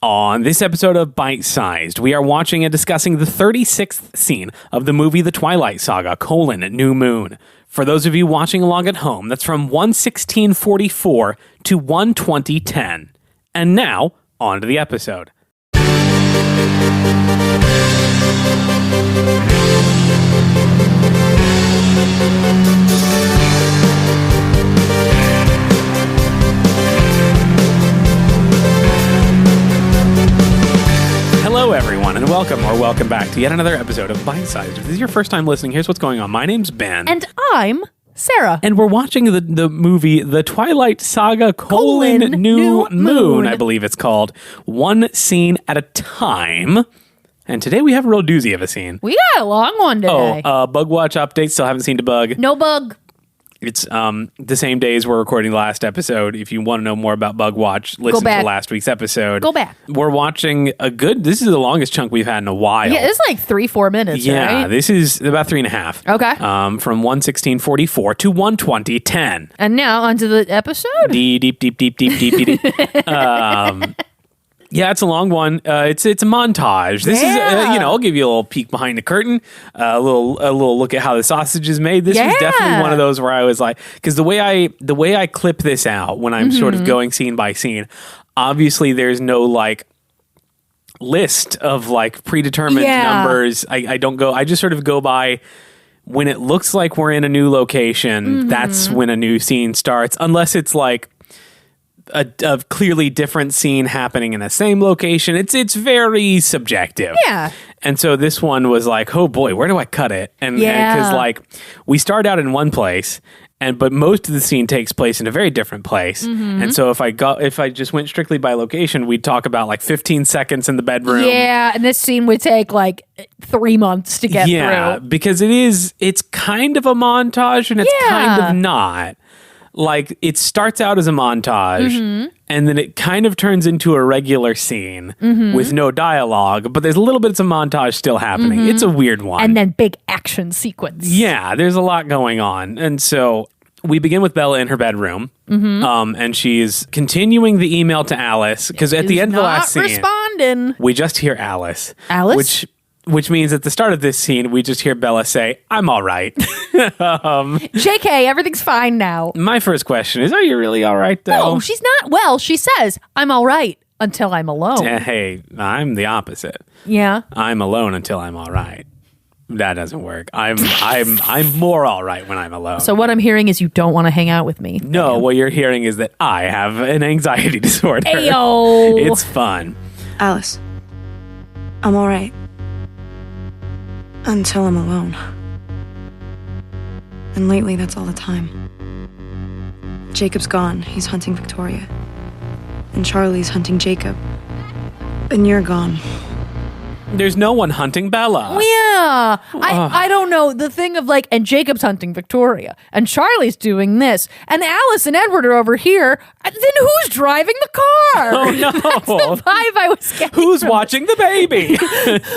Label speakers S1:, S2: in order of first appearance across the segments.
S1: On this episode of Bite Sized, we are watching and discussing the 36th scene of the movie The Twilight Saga, New Moon. For those of you watching along at home, that's from 1/16/44 to 1/20/10. And now, on to the episode. Hello, everyone, and welcome back to yet another episode of Bite Sized. If this is your first time listening, here's what's going on. My name's Ben.
S2: And I'm Sarah.
S1: And we're watching the movie The Twilight Saga, New Moon, I believe it's called. One scene at a time. And today we have a real doozy of a scene.
S2: We got a long one today.
S1: Bug Watch update. Still haven't seen Debug.
S2: No bug.
S1: It's the same day as we're recording the last episode. If you want to know more about Bug Watch, listen to last week's episode.
S2: Go back.
S1: We're watching this is the longest chunk we've had in a while.
S2: Yeah, it's like 3-4 minutes, right?
S1: This is about 3.5.
S2: Okay.
S1: From 1/16/44 to 1/20/10.
S2: And now onto the episode.
S1: Deep. Yeah, it's a long one. It's a montage. This is I'll give you a little peek behind the curtain, a little look at how the sausage is made. This was definitely one of those where I was like, because the way I clip this out when I'm sort of going scene by scene, obviously there's no like list of like predetermined numbers. I don't go. I just sort of go by. When it looks like we're in a new location, that's when a new scene starts, unless it's like a clearly different scene happening in the same location. It's very subjective.
S2: Yeah.
S1: And so this one was like, oh boy, where do I cut it? And because like we start out in one place, but most of the scene takes place in a very different place. And so if I just went strictly by location, we'd talk about like 15 seconds in the bedroom.
S2: Yeah, and this scene would take like 3 months to get through.
S1: Yeah, because it's kind of a montage and it's kind of not. Like, it starts out as a montage, and then it kind of turns into a regular scene with no dialogue, but there's a little bit of montage still happening. It's a weird one.
S2: And then big action sequence.
S1: Yeah, there's a lot going on. And so we begin with Bella in her bedroom, and she's continuing the email to Alice, because at the end of the last scene,
S2: responding.
S1: We just hear Alice.
S2: Alice?
S1: Which means at the start of this scene, we just hear Bella say, "I'm all right."
S2: JK, everything's fine now.
S1: My first question is, are you really all right, though?
S2: No, she's not. Well, she says, "I'm all right until I'm alone."
S1: Hey, I'm the opposite.
S2: Yeah.
S1: I'm alone until I'm all right. That doesn't work. I'm more all right when I'm alone.
S2: So what I'm hearing is you don't want to hang out with me.
S1: No, what you're hearing is that I have an anxiety disorder.
S2: Ayo.
S1: It's fun.
S3: Alice, I'm all right. Until I'm alone. And lately, that's all the time. Jacob's gone. He's hunting Victoria. And Charlie's hunting Jacob. And you're gone.
S1: There's no one hunting Bella.
S2: Yeah. I don't know. The thing of like, and Jacob's hunting Victoria. And Charlie's doing this. And Alice and Edward are over here. And then who's driving the car?
S1: Oh, no.
S2: That's the vibe I was getting.
S1: Who's watching the baby?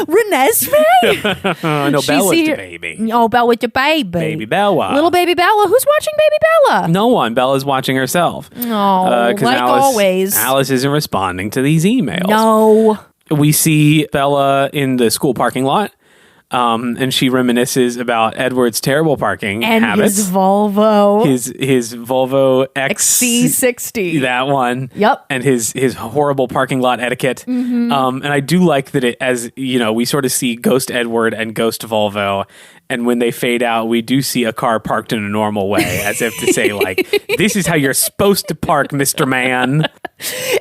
S2: Renesmee?
S1: No, Bella's the baby.
S2: Oh, Bella with the baby.
S1: Baby Bella.
S2: Little baby Bella. Who's watching baby Bella?
S1: No one. Bella's watching herself.
S2: Oh, like always.
S1: Alice isn't responding to these emails.
S2: No.
S1: We see Bella in the school parking lot, and she reminisces about Edward's terrible parking habits.
S2: His Volvo.
S1: His Volvo
S2: XC60.
S1: That one.
S2: Yep.
S1: And his horrible parking lot etiquette. And I do like that we sort of see Ghost Edward and Ghost Volvo. And when they fade out, we do see a car parked in a normal way, as if to say, like, this is how you're supposed to park, Mr. Man.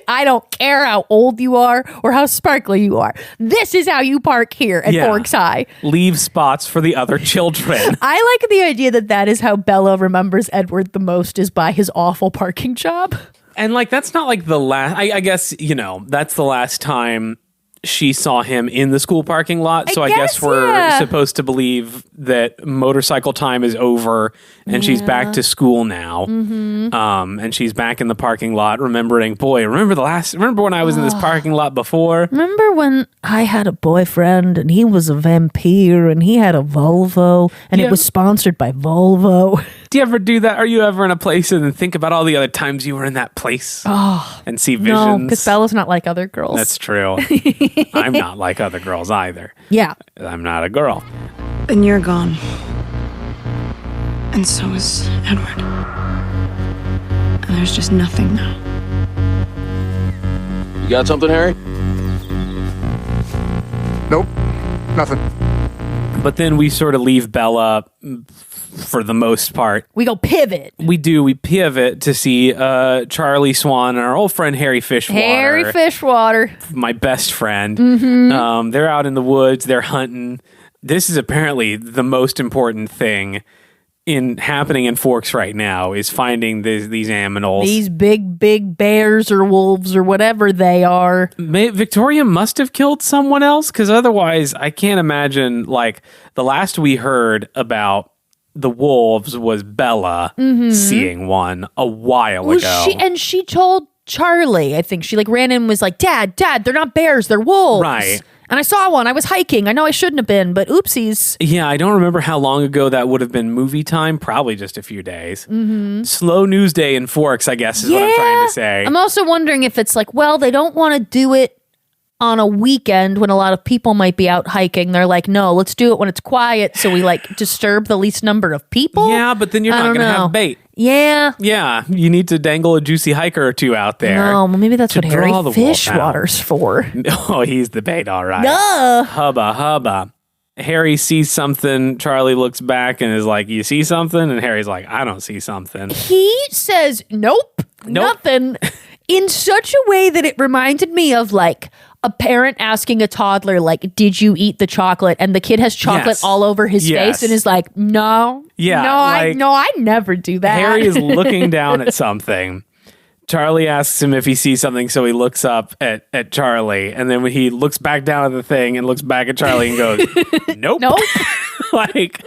S2: I don't care how old you are or how sparkly you are. This is how you park here at Forks High.
S1: Leave spots for the other children.
S2: I like the idea that is how Bella remembers Edward the most, is by his awful parking job.
S1: And, like, that's not like the last, I guess, that's the last time she saw him in the school parking lot. So I guess we're supposed to believe that motorcycle time is over and she's back to school now. And she's back in the parking lot remembering, remember when I was in this parking lot before?
S2: Remember when I had a boyfriend and he was a vampire and he had a Volvo and it was sponsored by Volvo?
S1: Do you ever do that? Are you ever in a place and then think about all the other times you were in that place and see visions?
S2: No, because Bella's not like other girls.
S1: That's true. I'm not like other girls either.
S2: Yeah.
S1: I'm not a girl.
S3: And you're gone. And so is Edward. And there's just nothing now.
S4: You got something, Harry?
S5: Nope, nothing.
S1: But then we sort of leave Bella for the most part.
S2: We go pivot.
S1: We do. We pivot to see Charlie Swan and our old friend Harry Fishwater.
S2: Harry Fishwater.
S1: My best friend.
S2: Mm-hmm.
S1: They're out in the woods. They're hunting. This is apparently the most important thing happening in Forks right now is finding these aminals.
S2: These big bears or wolves or whatever they are.
S1: Victoria must have killed someone else, because otherwise I can't imagine, like, the last we heard about the wolves was Bella seeing one a while ago.
S2: She told Charlie, I think, she like ran in and was like, Dad, they're not bears, they're wolves.
S1: Right.
S2: And I saw one. I was hiking. I know I shouldn't have been, but oopsies.
S1: Yeah, I don't remember how long ago that would have been movie time. Probably just a few days. Slow news day in Forks, I guess, is what I'm trying to say.
S2: I'm also wondering if it's like, well, they don't want to do it on a weekend when a lot of people might be out hiking. They're like, no, let's do it when it's quiet so we like disturb the least number of people.
S1: Yeah, but then you're not going to have bait.
S2: Yeah.
S1: Yeah, you need to dangle a juicy hiker or two out there.
S2: No, well, maybe that's what Harry
S1: draw the wolf out.
S2: Fishwater's for.
S1: Oh, he's the bait, all right.
S2: Duh.
S1: Hubba. Harry sees something. Charlie looks back and is like, you see something? And Harry's like, I don't see something.
S2: He says, nope. Nothing. In such a way that it reminded me of like a parent asking a toddler, like, did you eat the chocolate? And the kid has chocolate all over his face and is like, no.
S1: Yeah.
S2: I never do that.
S1: Harry is looking down at something. Charlie asks him if he sees something, so he looks up at Charlie. And then when he looks back down at the thing and looks back at Charlie and goes, nope. Like,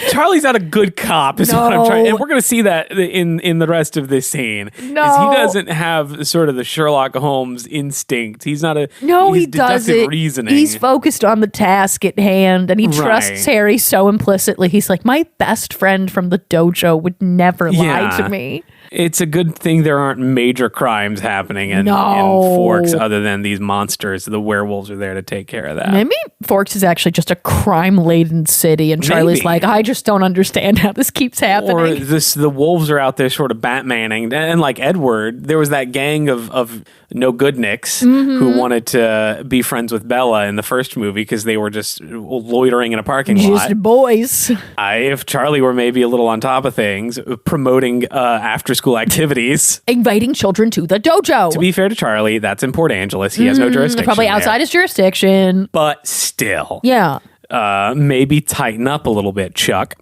S1: Charlie's not a good cop is what I'm trying. And we're going to see that in the rest of this scene.
S2: No.
S1: He doesn't have sort of the Sherlock Holmes instinct. He's not a
S2: he doesn't.
S1: Reasoning.
S2: He's focused on the task at hand and he trusts Harry so implicitly. He's like, my best friend from the dojo would never lie to me.
S1: It's a good thing there aren't major crimes happening in Forks other than these monsters. The werewolves are there to take care of that.
S2: Maybe Forks is actually just a crime-laden city and Charlie's like, I just don't understand how this keeps happening.
S1: Or the wolves are out there sort of Batmaning. And like Edward, there was that gang of no-good-nicks who wanted to be friends with Bella in the first movie because they were just loitering in a parking lot.
S2: Just boys.
S1: If Charlie were maybe a little on top of things, promoting after-school activities.
S2: Inviting children to the dojo.
S1: To be fair to Charlie, that's in Port Angeles. He has no jurisdiction
S2: probably outside his jurisdiction.
S1: But still.
S2: Yeah.
S1: Maybe tighten up a little bit, Chuck.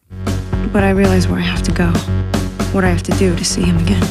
S3: But I realize where I have to go. What I have to do to see him again.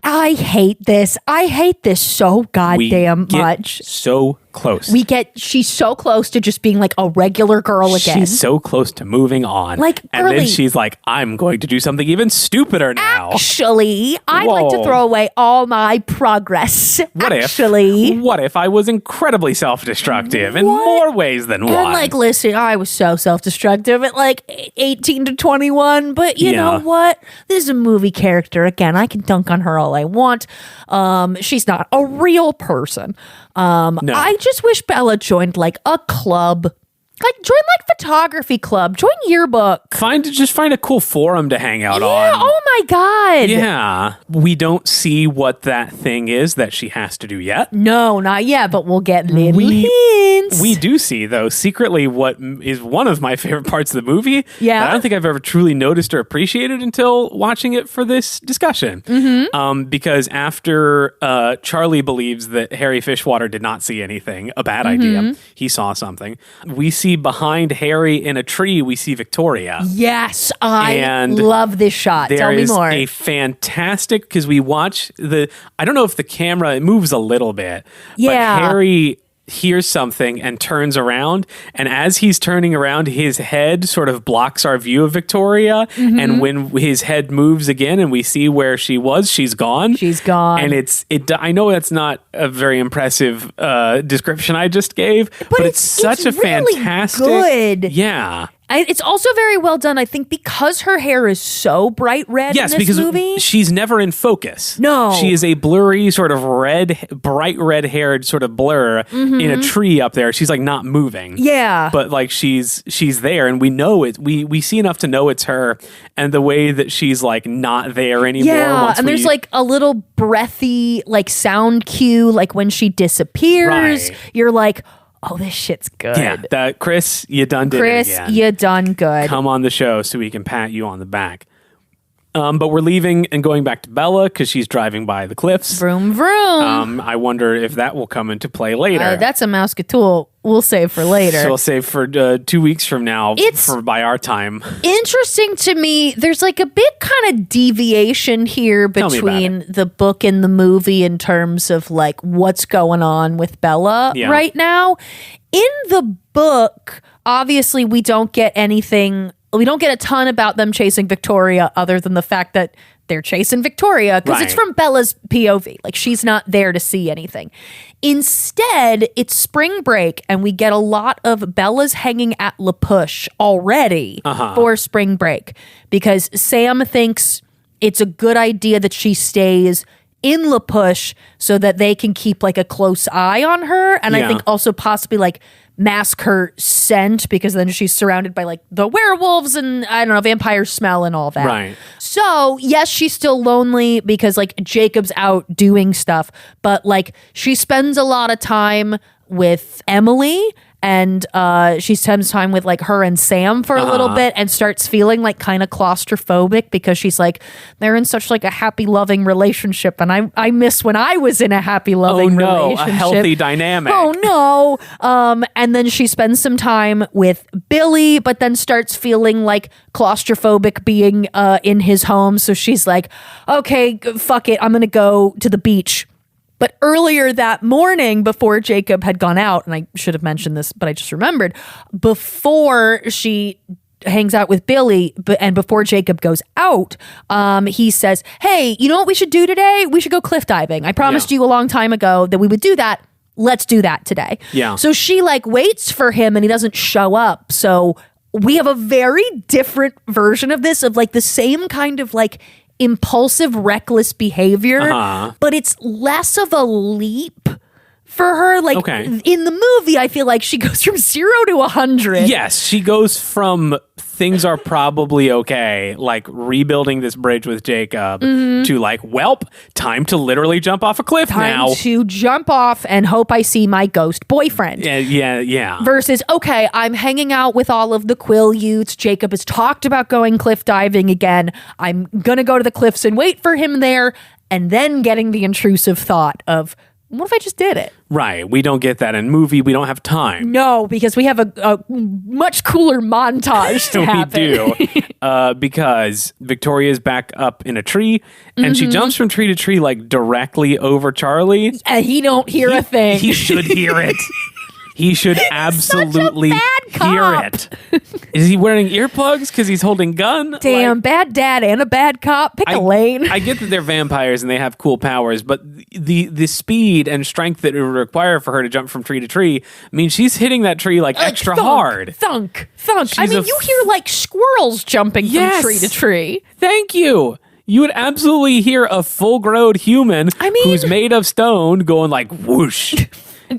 S2: I hate this. I hate this so goddamn much.
S1: So close.
S2: She's so close to just being like a regular girl again.
S1: She's so close to moving on.
S2: Like,
S1: and then she's like, I'm going to do something even stupider now.
S2: Actually, I'd like to throw away all my progress. What
S1: if I was incredibly self-destructive in more ways than one?
S2: And like, listen, I was so self-destructive at like 18 to 21, but you know what? This is a movie character. Again, I can dunk on her all I want. She's not a real person. No. I just wish Bella joined like a club. Like, join like photography club, join yearbook.
S1: Find a cool forum to hang out on.
S2: Yeah, oh my God.
S1: Yeah. We don't see what that thing is that she has to do yet.
S2: No, not yet, but we'll get little hints.
S1: We do see, though, secretly what is one of my favorite parts of the movie.
S2: Yeah.
S1: That I don't think I've ever truly noticed or appreciated until watching it for this discussion. Because after Charlie believes that Harry Fishwater did not see anything, a bad idea, he saw something, we see behind Harry in a tree, we see Victoria.
S2: Yes, I love this shot. Tell me more.
S1: There is a fantastic, because we watch I don't know if the camera, it moves a little bit, but Harry hears something and turns around, and as he's turning around, his head sort of blocks our view of Victoria, and when his head moves again and we see where she was, she's gone. And I know that's not a very impressive description I just gave, but it's such a
S2: really
S1: fantastic
S2: good.
S1: yeah.
S2: It's also very well done, I think, because her hair is so bright red in this movie.
S1: She's never in focus.
S2: No.
S1: She is a blurry, sort of bright red-haired sort of blur in a tree up there. She's like not moving.
S2: Yeah.
S1: But like she's there, and we know it. We see enough to know it's her, and the way that she's like not there anymore.
S2: Yeah, and there's like a little breathy like sound cue, like when she disappears.
S1: Right.
S2: You're like, oh, this shit's good.
S1: Yeah, Chris, you done did it
S2: Chris,
S1: again.
S2: you done good.
S1: Come on the show so we can pat you on the back. But we're leaving and going back to Bella because she's driving by the cliffs.
S2: Vroom, vroom.
S1: I wonder if that will come into play later.
S2: That's a Mousketool we'll save for later.
S1: So we'll save for 2 weeks from now by our time.
S2: Interesting to me, there's like a big kind of deviation here between the book and the movie in terms of like what's going on with Bella right now. In the book, obviously we don't get anything. We don't get a ton about them chasing Victoria other than the fact that they're chasing Victoria because it's from Bella's POV. Like she's not there to see anything. Instead, it's spring break and we get a lot of Bella's hanging at La Push already for spring break because Sam thinks it's a good idea that she stays in La Push so that they can keep like a close eye on her. And I think also possibly like mask her scent because then she's surrounded by like the werewolves and I don't know, vampire smell and all that.
S1: Right.
S2: So yes, she's still lonely because like Jacob's out doing stuff, but like she spends a lot of time with Emily and she spends time with like her and Sam for a little bit and starts feeling like kind of claustrophobic because she's like, they're in such like a happy, loving relationship. And I miss when I was in a happy, loving relationship.
S1: A healthy dynamic.
S2: Oh no. And then she spends some time with Billy, but then starts feeling like claustrophobic being in his home. So she's like, okay, fuck it. I'm going to go to the beach. But earlier that morning, before Jacob had gone out, and I should have mentioned this, but I just remembered, before she hangs out with Billy, and before Jacob goes out, he says, hey, you know what we should do today? We should go cliff diving. I promised you a long time ago that we would do that. Let's do that today. Yeah. So she like waits for him and he doesn't show up. So we have a very different version of this, of like the same kind of like impulsive, reckless behavior, but it's less of a leap for her. Like in the movie, I feel like she goes from 0 to 100.
S1: Yes, she goes from things are probably okay, like rebuilding this bridge with Jacob, to like, welp, time to literally jump off a cliff now.
S2: Time to jump off and hope I see my ghost boyfriend.
S1: Yeah.
S2: Versus, okay, I'm hanging out with all of the Quill youths. Jacob has talked about going cliff diving again. I'm going to go to the cliffs and wait for him there. And then getting the intrusive thought of, what if I just did it?
S1: Right. We don't get that in movie. We don't have time.
S2: No, because we have a much cooler montage to happen.
S1: We do. Because Victoria's back up in a tree and she jumps from tree to tree like directly over Charlie.
S2: And he don't hear a thing.
S1: He should hear it. He should absolutely hear it. Is he wearing earplugs because he's holding gun?
S2: Damn, bad dad and a bad cop. Pick a lane.
S1: I get that they're vampires and they have cool powers, but the speed and strength that it would require for her to jump from tree to tree means she's hitting that tree like extra hard.
S2: Thunk. I mean, you hear like squirrels jumping from tree to tree.
S1: Thank you. You would absolutely hear a full-grown human who's made of stone going like whoosh.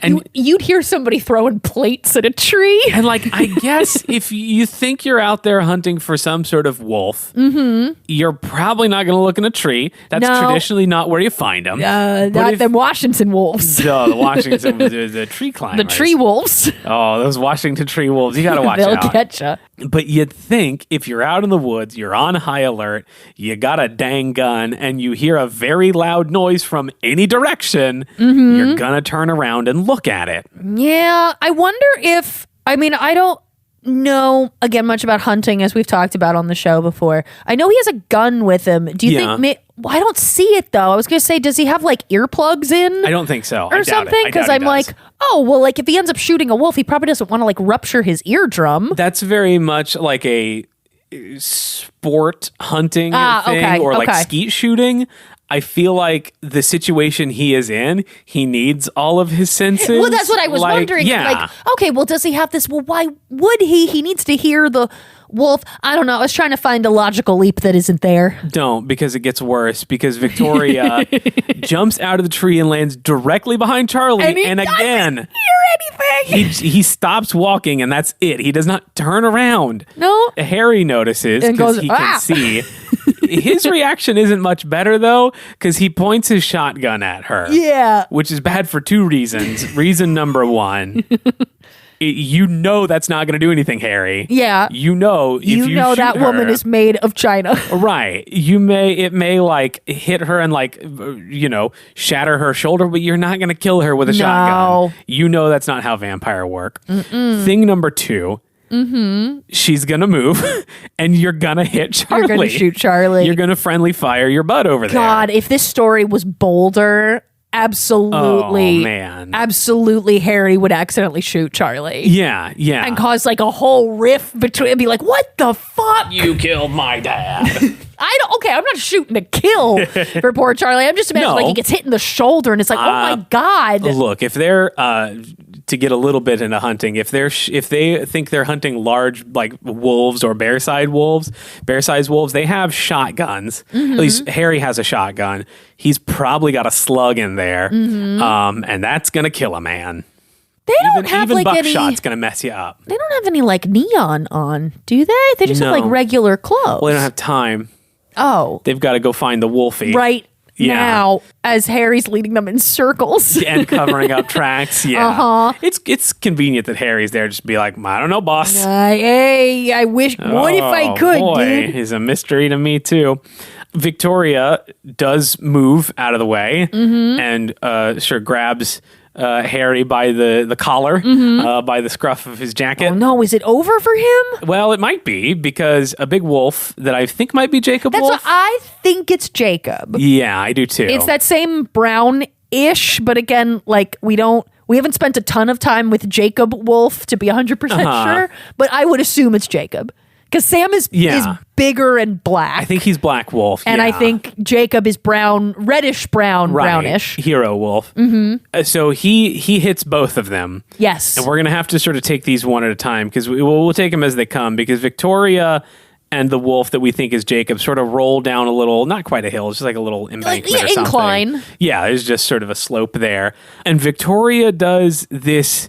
S2: And you'd hear somebody throwing plates at a tree.
S1: And like, I guess if you think you're out there hunting for some sort of wolf, you're probably not going to look in a tree. That's traditionally not where you find them.
S2: Not the Washington wolves.
S1: No, the Washington, the tree climbers.
S2: The tree wolves.
S1: Oh, those Washington tree wolves. You got to watch
S2: They'll
S1: out.
S2: They'll get you.
S1: But you'd think if you're out in the woods, you're on high alert, you got a dang gun, and you hear a very loud noise from any direction, you're going to turn around and look at it.
S2: Yeah, I wonder if, I mean, I don't know, again, much about hunting, as we've talked about on the show before. I know he has a gun with him. Do you think, I don't see it though. I was going to say, does he have like earplugs in?
S1: I don't think so.
S2: Or something? Because I'm like, oh, well, like if he ends up shooting a wolf, he probably doesn't want to like rupture his eardrum.
S1: That's very much like a sport hunting thing or like skeet shooting. I feel like the situation he is in, he needs all of his senses.
S2: Well, that's what I was wondering.
S1: Yeah.
S2: Like, okay, well, does he have this? Well, why would he? He needs to hear the wolf. I don't know. I was trying to find a logical leap that isn't there.
S1: Don't, because it gets worse. Because Victoria jumps out of the tree and lands directly behind Charlie. And again,
S2: hear anything?
S1: he stops walking, and that's it. He does not turn around.
S2: No.
S1: Harry notices
S2: And
S1: because
S2: goes,
S1: he
S2: "Ah!"
S1: can see. His reaction isn't much better, though, because he points his shotgun at her.
S2: Yeah.
S1: Which is bad for two reasons. Reason number one, you know that's not going to do anything, Harry.
S2: Yeah.
S1: You know if you shoot
S2: that
S1: her,
S2: woman is made of China.
S1: right. It may like hit her and like shatter her shoulder, but you're not going to kill her with a shotgun. You know that's not how vampire work. Thing number two. She's gonna move, and you're gonna hit Charlie.
S2: You're gonna shoot Charlie.
S1: You're gonna friendly fire your butt over there.
S2: God, if this story was bolder, absolutely,
S1: Oh, man.
S2: absolutely, Harry would accidentally shoot Charlie.
S1: Yeah.
S2: And cause like a whole rift between and be like, what the fuck?
S1: You killed my dad.
S2: I'm not shooting to kill for poor Charlie. I'm just imagining like he gets hit in the shoulder and it's like, oh my God.
S1: Look, if they're to get a little bit into hunting, if they think they're hunting large like wolves or bear-sized wolves, they have shotguns. At least Harry has a shotgun. He's probably got a slug in there, and that's gonna kill a man.
S2: They don't have
S1: even
S2: like
S1: buckshot's gonna mess you up.
S2: They don't have any like neon on, do they? They just have like regular clothes.
S1: Well, they don't have time.
S2: Oh,
S1: They've got to go find the wolfie
S2: right now as Harry's leading them in circles
S1: and covering up tracks. Yeah, it's convenient that Harry's there. Just be like, I don't know, boss.
S2: Hey, I wish. What if I could?
S1: Boy,
S2: dude?
S1: is a mystery to me too. Victoria does move out of the way and grabs Harry by the collar, by the scruff of his jacket.
S2: Oh no, is it over for him?
S1: Well, it might be, because a big wolf that I think might be Jacob
S2: That's
S1: Wolf.
S2: what I think it's Jacob.
S1: Yeah, I do too.
S2: It's that same brown-ish, but again, like we haven't spent a ton of time with Jacob Wolf to be 100% sure, but I would assume it's Jacob. Because Sam is bigger and black.
S1: I think he's Black Wolf.
S2: And I think Jacob is reddish brown, brownish.
S1: Hero Wolf. So he hits both of them.
S2: Yes.
S1: And we're going to have to sort of take these one at a time, because we'll take them as they come, because Victoria and the wolf that we think is Jacob sort of roll down a little, not quite a hill, it's just like a little embankment or something.
S2: Incline.
S1: Yeah, there's just sort of a slope there. And Victoria does this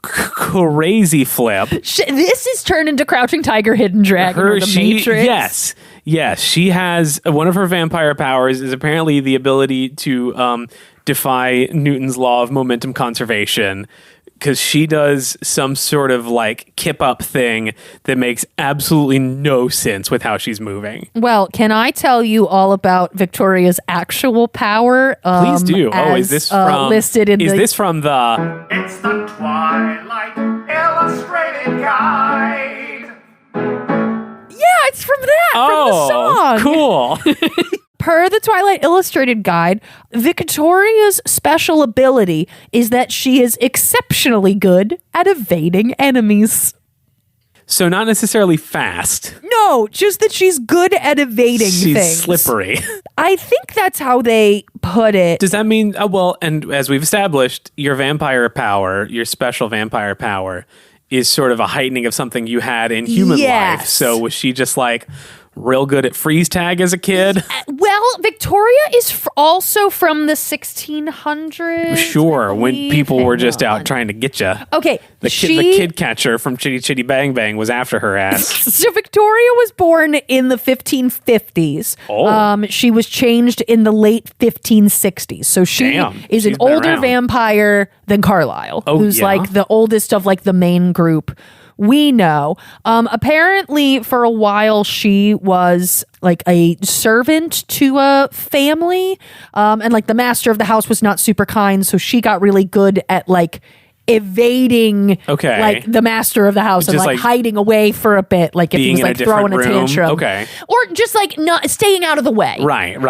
S1: crazy flip.
S2: This is turned into Crouching Tiger, Hidden Dragon, or the Matrix.
S1: Yes. She has one of her vampire powers is apparently the ability to defy Newton's law of momentum conservation, because she does some sort of like kip up thing that makes absolutely no sense with how she's moving.
S2: Well, can I tell you all about Victoria's actual power?
S1: Please do. Is this from
S2: listed in
S1: this from the?
S4: It's the Twilight Illustrated Guide.
S2: Yeah, it's from that.
S1: Oh,
S2: from the song.
S1: Cool.
S2: Per the Twilight Illustrated Guide, Victoria's special ability is that she is exceptionally good at evading enemies.
S1: So not necessarily fast.
S2: No, just that she's good at evading
S1: She's
S2: things.
S1: slippery.
S2: I think that's how they put it.
S1: Does that mean, and as we've established, your vampire power, your special vampire power, is sort of a heightening of something you had in human life. So was she just like real good at freeze tag as a kid?
S2: Well, Victoria is also from the 1600s.
S1: Sure, when people were just out trying to get you.
S2: Okay,
S1: the kid catcher from Chitty Chitty Bang Bang was after her ass.
S2: So Victoria was born in the 1550s.
S1: Oh.
S2: She was changed in the late 1560s. So she is an older vampire than Carlisle, who's like the oldest of like the main group we know. Apparently, for a while, she was like a servant to a family, and like the master of the house was not super kind, so she got really good at like evading like the master of the house and like hiding away for a bit, like if he was like throwing a tantrum, or just like not staying out of the way,
S1: right,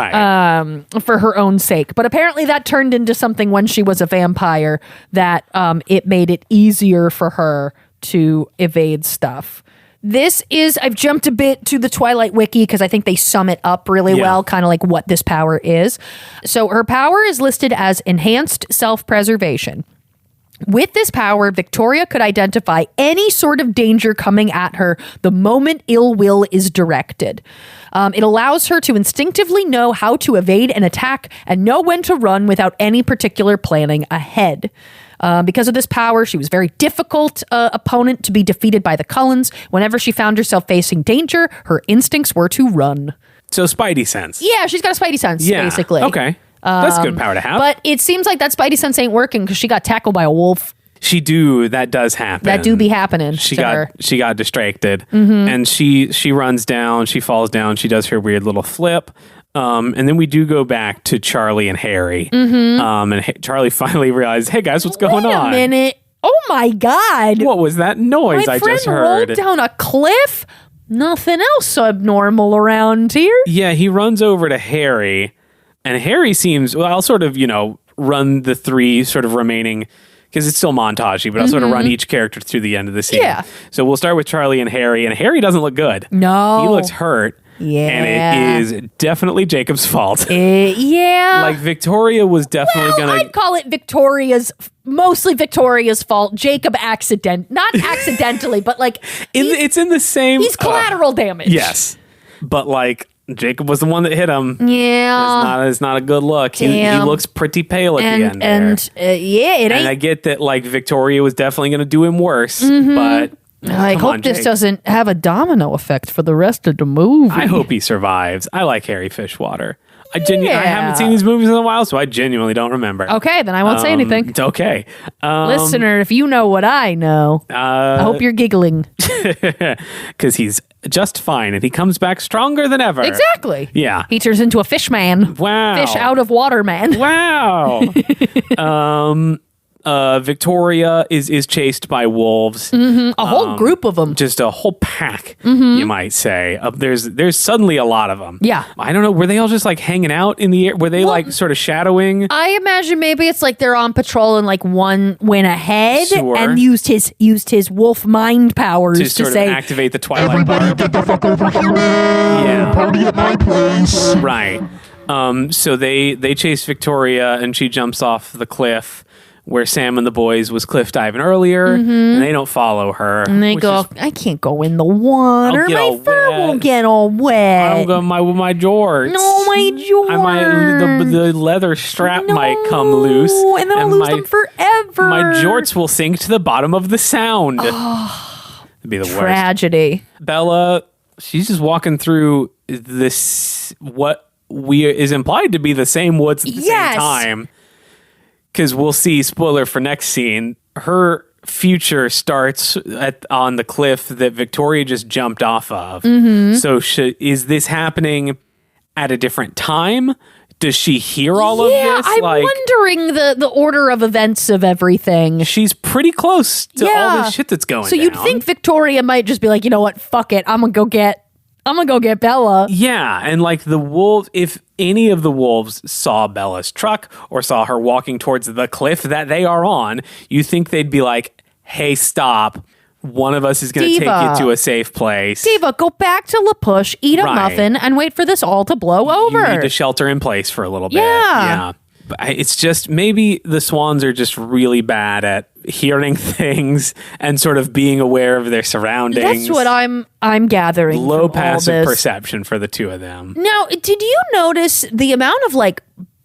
S2: for her own sake. But apparently that turned into something when she was a vampire that it made it easier for her to evade stuff. I've jumped a bit to the Twilight Wiki because I think they sum it up really well, kind of like what this power is. So her power is listed as enhanced self-preservation. With this power, Victoria could identify any sort of danger coming at her the moment ill will is directed. It allows her to instinctively know how to evade an attack and know when to run without any particular planning ahead. Because of this power, she was a very difficult opponent to be defeated by the Cullens. Whenever she found herself facing danger, her instincts were to run.
S1: So Spidey sense.
S2: Yeah, she's got a Spidey sense, basically.
S1: Okay. That's a good power to have.
S2: But it seems like that Spidey sense ain't working because she got tackled by a wolf.
S1: That does happen.
S2: That do be happening.
S1: She got distracted, and she runs down. She falls down. She does her weird little flip, and then we do go back to Charlie and Harry. And Charlie finally realizes, "Hey guys, what's going on?"
S2: Wait a minute! Oh my God!
S1: What was that noise
S2: My
S1: I
S2: friend
S1: just heard?
S2: rolled down a cliff. Nothing else abnormal around here.
S1: Yeah, he runs over to Harry, and Harry seems. Well, I'll sort of run the three sort of remaining. Because it's still montagey, but I'll sort of run each character through the end of the scene.
S2: Yeah.
S1: So we'll start with Charlie and Harry doesn't look good.
S2: No.
S1: He looks hurt.
S2: Yeah.
S1: And it is definitely Jacob's fault.
S2: Yeah.
S1: Like, Victoria was definitely
S2: I'd call it mostly Victoria's fault. Jacob not accidentally, but like...
S1: it's in the same...
S2: He's collateral damage.
S1: Yes. But like... Jacob was the one that hit him.
S2: Yeah.
S1: It's not a good look. He looks pretty pale at the end.
S2: And it ain't.
S1: And I get that like Victoria was definitely going to do him worse, but
S2: I hope this doesn't have a domino effect for the rest of the movie.
S1: I hope he survives. I like Harry Fishwater. I haven't seen these movies in a while, so I genuinely don't remember.
S2: Okay, then I won't say anything.
S1: It's okay.
S2: Listener, if you know what I know, I hope you're giggling.
S1: Because he's just fine, and he comes back stronger than ever.
S2: Exactly.
S1: Yeah.
S2: He turns into a fish man.
S1: Wow.
S2: Fish out of water man.
S1: Wow. Victoria is chased by wolves.
S2: A whole group of them.
S1: Just a whole pack, you might say. There's suddenly a lot of them.
S2: Yeah.
S1: I don't know. Were they all just like hanging out in the air? Were they like sort of shadowing?
S2: I imagine maybe it's like they're on patrol and like one went ahead and used his wolf mind powers to
S1: sort
S2: say,
S1: of activate the Twilight.
S5: Everybody get the fuck over here now.
S1: Yeah.
S5: Party at my place.
S1: Right. So they chase Victoria, and she jumps off the cliff where Sam and the boys was cliff diving earlier, and they don't follow her.
S2: And they go, I can't go in the water. My fur will get all wet.
S1: I'm going with my jorts.
S2: No, my jorts.
S1: The leather strap might come loose.
S2: And then I'll lose them forever.
S1: My jorts will sink to the bottom of the sound. It'd be the worst.
S2: Tragedy.
S1: Bella, she's just walking through this, what is implied to be the same woods at the same time. Because we'll see, spoiler for next scene, her future starts on the cliff that Victoria just jumped off of. So is this happening at a different time? Does she hear all of this?
S2: I'm wondering the order of events of everything.
S1: She's pretty close to all the shit that's going on.
S2: So you'd think Victoria might just be like, you know what, fuck it, I'm gonna go get Bella.
S1: Yeah, and like the wolves, if any of the wolves saw Bella's truck or saw her walking towards the cliff that they are on, you think they'd be like, hey, stop. One of us is going to take you to a safe place.
S2: Diva, go back to La Push, eat a muffin, and wait for this all to blow over.
S1: You need to shelter in place for a little bit.
S2: Yeah.
S1: But it's just, maybe the Swans are just really bad at hearing things and sort of being aware of their surroundings.
S2: That's what I'm gathering.
S1: Low
S2: from
S1: passive
S2: all this.
S1: perception for the two of them.
S2: Now, did you notice the amount of like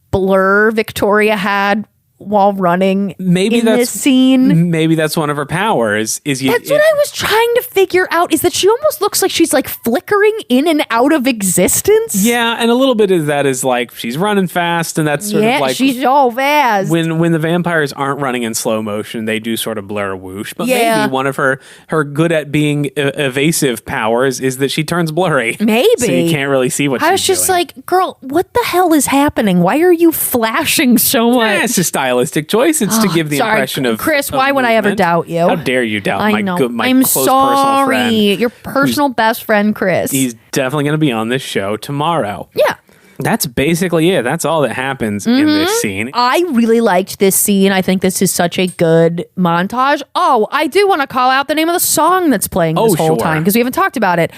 S2: blur Victoria had while running in this scene?
S1: Maybe that's one of her powers. That's
S2: what I was trying to figure out, is that she almost looks like she's like flickering in and out of existence.
S1: Yeah, and a little bit of that is like she's running fast, and that's sort of like
S2: she's all fast.
S1: When the vampires aren't running in slow motion, they do sort of blur whoosh. But maybe one of her good at being evasive powers is that she turns blurry.
S2: Maybe.
S1: So you can't really see what she's doing.
S2: I was just like, girl, what the hell is happening? Why are you flashing so much?
S1: Yeah, it's a stylistic choice. It's to give the impression of
S2: Chris, why would I ever doubt you?
S1: How dare you doubt my
S2: I'm
S1: close
S2: sorry.
S1: personal friend?
S2: Your personal best friend, Chris.
S1: He's definitely going to be on this show tomorrow.
S2: Yeah.
S1: That's basically it. That's all that happens in this scene.
S2: I really liked this scene. I think this is such a good montage. Oh, I do want to call out the name of the song that's playing this whole time because we haven't talked about it.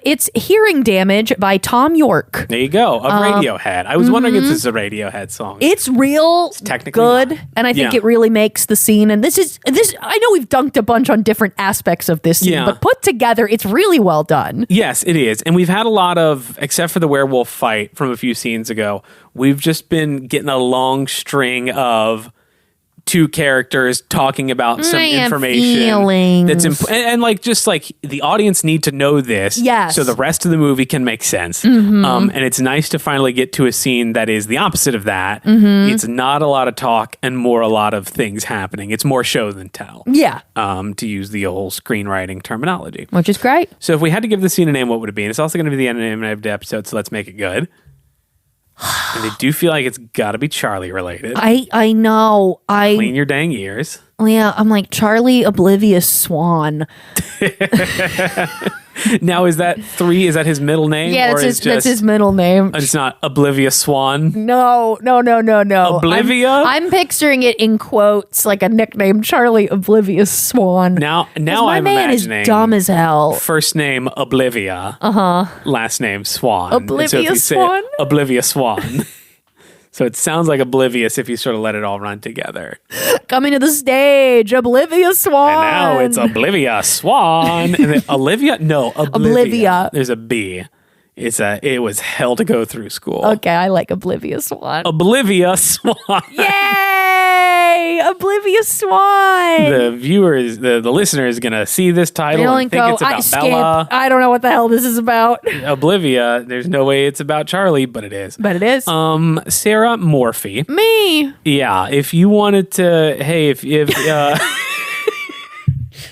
S2: It's Hearing Damage by Tom York.
S1: There you go. Of Radiohead. I was wondering if this is a Radiohead song.
S2: It's real
S1: technically
S2: good,
S1: not.
S2: and I think it really makes the scene. And this. I know we've dunked a bunch on different aspects of this scene, but put together, it's really well done.
S1: Yes, it is. And we've had a lot of, except for the werewolf fight from a few scenes ago, we've just been getting a long string of two characters talking about some information that's and like just like the audience need to know this, so the rest of the movie can make sense. And it's nice to finally get to a scene that is the opposite of that. It's not a lot of talk and more a lot of things happening. It's more show than tell. To use the old screenwriting terminology,
S2: which is great.
S1: So if we had to give the scene a name, what would it be? And it's also going to be the end of the episode, so let's make it good. And I do feel like it's got to be Charlie related.
S2: I know.
S1: Clean your dang ears.
S2: Yeah, I'm like Charlie Oblivia Swan.
S1: Now, is that 3? Is that his middle name?
S2: Yeah, that's his middle name.
S1: It's not Oblivia Swan?
S2: No.
S1: Oblivia?
S2: I'm picturing it in quotes, like a nickname, Charlie Oblivia Swan.
S1: Now
S2: my
S1: I'm
S2: man
S1: imagining.
S2: Is dumb as hell.
S1: First name Oblivia. Last name Swan.
S2: Oblivia Swan?
S1: Oblivia Swan. So it sounds like oblivious if you sort of let it all run together.
S2: Coming to the stage, Oblivia Swan.
S1: And now it's Oblivia Swan. And then Olivia? No, Oblivia. There's a B. It was hell to go through school.
S2: Okay, I like Oblivia Swan.
S1: Oblivia Swan.
S2: Yay! Oblivia Swan.
S1: The viewers, the listener is going to see this title and think it's about Bella.
S2: I don't know what the hell this is about.
S1: Oblivia, there's no way it's about Charlie, but it is. Sarah Morphy.
S2: Me.
S1: Yeah, if you wanted to, hey, if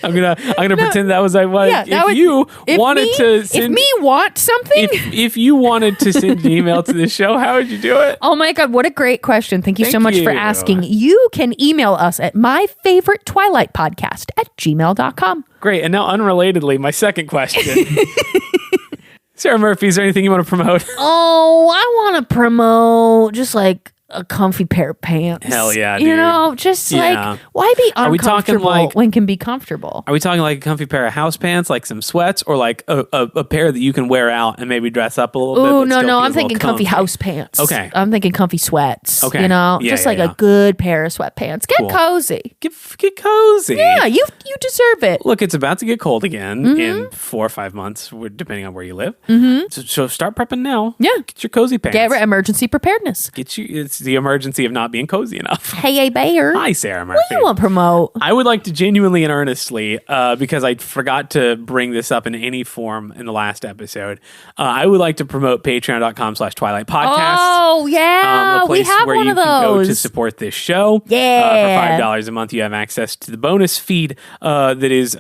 S1: I'm gonna pretend that was like what if you wanted to send,
S2: if me want something,
S1: if you wanted to send an email to the show, how would you do it?
S2: Oh my god, what a great question. Thank you so much for asking. You can email us at myfavoritetwilightpodcast@gmail.com.
S1: Great. And now unrelatedly, my second question. Sarah Murphy, is there anything you want to promote?
S2: Oh, I want to promote just like a comfy pair of pants.
S1: Hell yeah, dude.
S2: You know, just like, why be uncomfortable when can be comfortable?
S1: Are we talking like a comfy pair of house pants, like some sweats, or like a pair that you can wear out and maybe dress up a little bit?
S2: Oh, no, I'm thinking comfy house pants.
S1: Okay.
S2: I'm thinking comfy sweats.
S1: Okay.
S2: You know, just like a good pair of sweatpants. Get cozy.
S1: Get cozy.
S2: Yeah, you deserve it.
S1: Look, it's about to get cold again in 4 or 5 months, depending on where you live. So start prepping now.
S2: Yeah.
S1: Get your cozy pants.
S2: Get emergency preparedness.
S1: It's the emergency of not being cozy enough.
S2: Hey, Bayer.
S1: Hi, Sarah Murphy.
S2: What do you want to promote?
S1: I would like to genuinely and earnestly, because I forgot to bring this up in any form in the last episode, I would like to promote patreon.com/Twilight Podcast.
S2: Oh, yeah.
S1: A place
S2: we have
S1: where
S2: one
S1: you
S2: of
S1: can go
S2: those.
S1: to support this show.
S2: Yeah.
S1: For $5 a month, you have access to the bonus feed that is,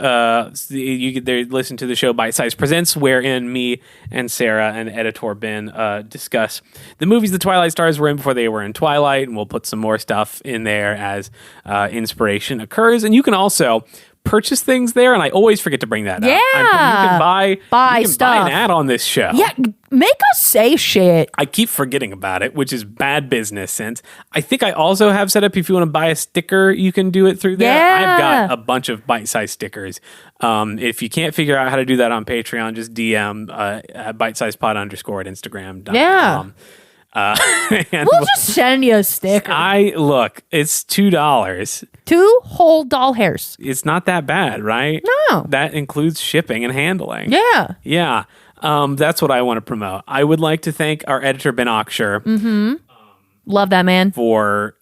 S1: you could listen to the show Bite Size Presents, wherein me and Sarah and editor Ben discuss the movies the Twilight stars were in before they were in Twilight, and we'll put some more stuff in there as inspiration occurs. And you can also purchase things there, and I always forget to bring that up. You can buy stuff. Buy an ad on this show.
S2: Yeah, make us say shit.
S1: I keep forgetting about it, which is bad business sense. I think I also have set up if you want to buy a sticker, you can do it through there.
S2: Yeah.
S1: I've got a bunch of bite-sized stickers. If you can't figure out how to do that on Patreon, just DM bitesizepod_ at Instagram.com.
S2: Yeah. We'll just send you a sticker.
S1: Look, it's $2.
S2: 2 whole doll hairs.
S1: It's not that bad, right?
S2: No.
S1: That includes shipping and handling.
S2: Yeah.
S1: Yeah. That's what I want to promote. I would like to thank our editor, Ben Oksher.
S2: Love that man.
S1: For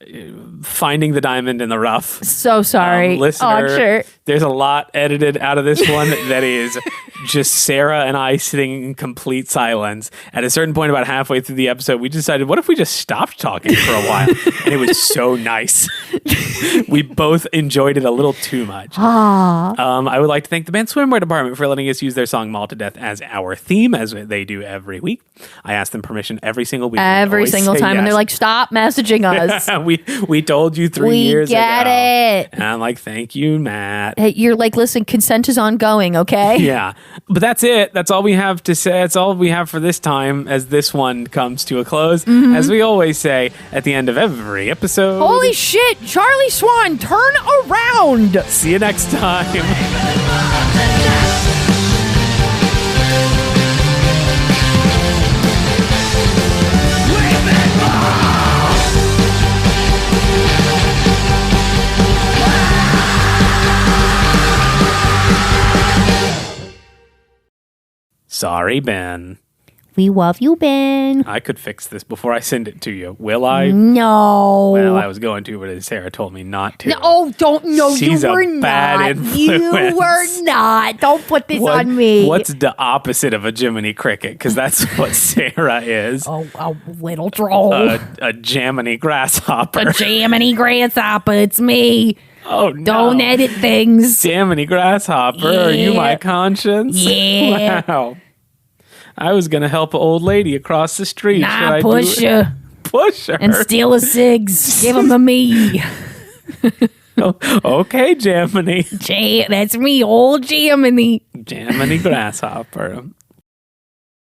S1: finding the diamond in the rough.
S2: So sorry.
S1: Listener, there's a lot edited out of this one that is just Sarah and I sitting in complete silence. At a certain point, about halfway through the episode, we decided, what if we just stopped talking for a while? And it was so nice. We both enjoyed it a little too much. I would like to thank the band Swimwear Department for letting us use their song Mauled to Death as our theme, as they do every week. I ask them permission every single week.
S2: Every single time.
S1: Yes.
S2: And they're like, stop Stop messaging us.
S1: we told you 3 years ago.
S2: We get it.
S1: And I'm like, thank you, Matt.
S2: Hey, you're like, listen, consent is ongoing, okay?
S1: Yeah. But that's it. That's all we have to say. That's all we have for this time as this one comes to a close. As we always say at the end of every episode.
S2: Holy shit, Charlie Swan, turn around.
S1: See you next time. Sorry, Ben.
S2: We love you, Ben.
S1: I could fix this before I send it to you. Will I?
S2: No.
S1: Well, I was going to, but Sarah told me not to.
S2: No, don't. No,
S1: She's
S2: you were
S1: a bad
S2: not.
S1: influence.
S2: You were not. Don't put this on me.
S1: What's the opposite of a Jiminy Cricket? Because that's what Sarah is.
S2: Oh, a little troll.
S1: A Jaminy Grasshopper.
S2: A Jaminy Grasshopper. It's me.
S1: Oh, no.
S2: Don't edit things.
S1: Jaminy Grasshopper. Are you my conscience?
S2: Yeah.
S1: Wow. I was going to help an old lady across the street.
S2: Nah, push her.
S1: Push her.
S2: And steal the cigs. Give them to me.
S1: Okay, Jaminy.
S2: That's me, old Jaminy.
S1: Jaminy Grasshopper.